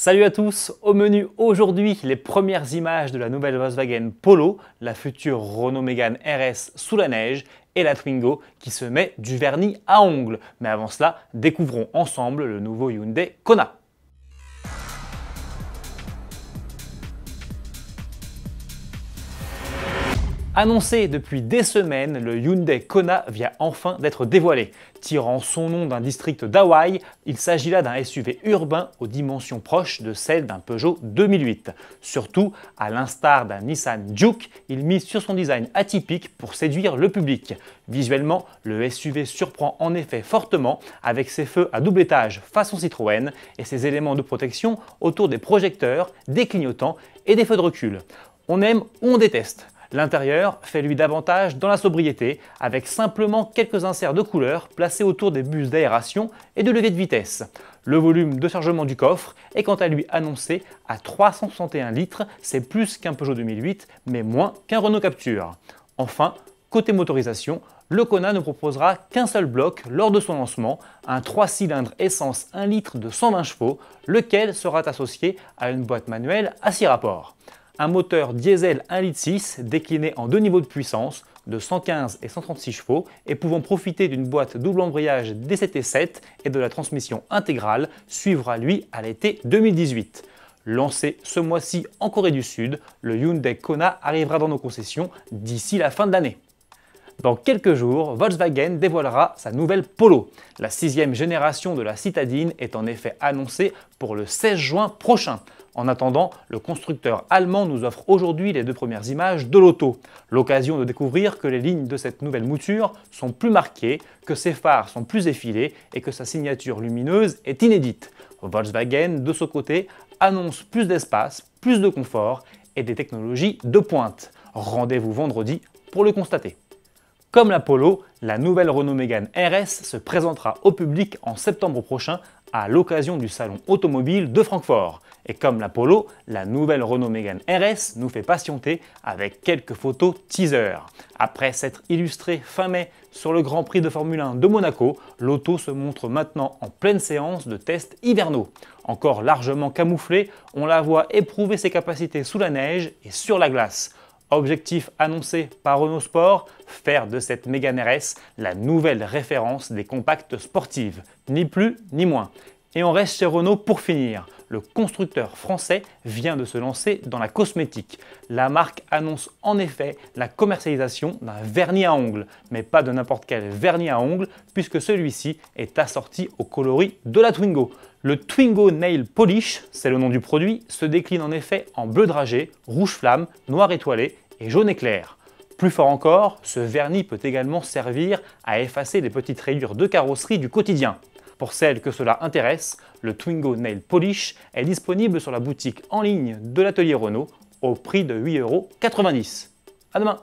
Salut à tous, au menu aujourd'hui, les premières images de la nouvelle Volkswagen Polo, la future Renault Mégane RS sous la neige et la Twingo qui se met du vernis à ongles. Mais avant cela, découvrons ensemble le nouveau Hyundai Kona. Annoncé depuis des semaines, le Hyundai Kona vient enfin d'être dévoilé. Tirant son nom d'un district d'Hawaï, il s'agit là d'un SUV urbain aux dimensions proches de celles d'un Peugeot 2008. Surtout, à l'instar d'un Nissan Juke, il mise sur son design atypique pour séduire le public. Visuellement, le SUV surprend en effet fortement avec ses feux à double étage façon Citroën et ses éléments de protection autour des projecteurs, des clignotants et des feux de recul. On aime ou on déteste. L'intérieur fait lui davantage dans la sobriété, avec simplement quelques inserts de couleurs placés autour des bus d'aération et de levier de vitesse. Le volume de chargement du coffre est quant à lui annoncé à 361 litres, c'est plus qu'un Peugeot 2008, mais moins qu'un Renault Captur. Enfin, côté motorisation, le Kona ne proposera qu'un seul bloc lors de son lancement, un 3 cylindres essence 1 litre de 120 chevaux, lequel sera associé à une boîte manuelle à 6 rapports. Un moteur diesel 1,6 litre décliné en deux niveaux de puissance de 115 et 136 chevaux et pouvant profiter d'une boîte double embrayage DCT7 et de la transmission intégrale suivra lui à l'été 2018. Lancé ce mois-ci en Corée du Sud, le Hyundai Kona arrivera dans nos concessions d'ici la fin de l'année. Dans quelques jours, Volkswagen dévoilera sa nouvelle Polo. La 6e génération de la citadine est en effet annoncée pour le 16 juin prochain. En attendant, le constructeur allemand nous offre aujourd'hui les deux premières images de l'auto. L'occasion de découvrir que les lignes de cette nouvelle mouture sont plus marquées, que ses phares sont plus effilés et que sa signature lumineuse est inédite. Volkswagen, de son côté, annonce plus d'espace, plus de confort et des technologies de pointe. Rendez-vous vendredi pour le constater. Comme la Polo, la nouvelle Renault Mégane RS se présentera au public en septembre prochain à l'occasion du salon automobile de Francfort. Et comme la Polo, la nouvelle Renault Mégane RS nous fait patienter avec quelques photos teaser. Après s'être illustrée fin mai sur le Grand Prix de Formule 1 de Monaco, l'auto se montre maintenant en pleine séance de tests hivernaux. Encore largement camouflée, on la voit éprouver ses capacités sous la neige et sur la glace. Objectif annoncé par Renault Sport, faire de cette Mégane RS la nouvelle référence des compacts sportives, ni plus ni moins. Et on reste chez Renault pour finir. Le constructeur français vient de se lancer dans la cosmétique. La marque annonce en effet la commercialisation d'un vernis à ongles, mais pas de n'importe quel vernis à ongles, puisque celui-ci est assorti au coloris de la Twingo. Le Twingo Nail Polish, c'est le nom du produit, se décline en effet en bleu dragé, rouge flamme, noir étoilé et jaune éclair. Plus fort encore, ce vernis peut également servir à effacer les petites rayures de carrosserie du quotidien. Pour celles que cela intéresse, le Twingo Nail Polish est disponible sur la boutique en ligne de l'atelier Renault au prix de 8,90 €. À demain!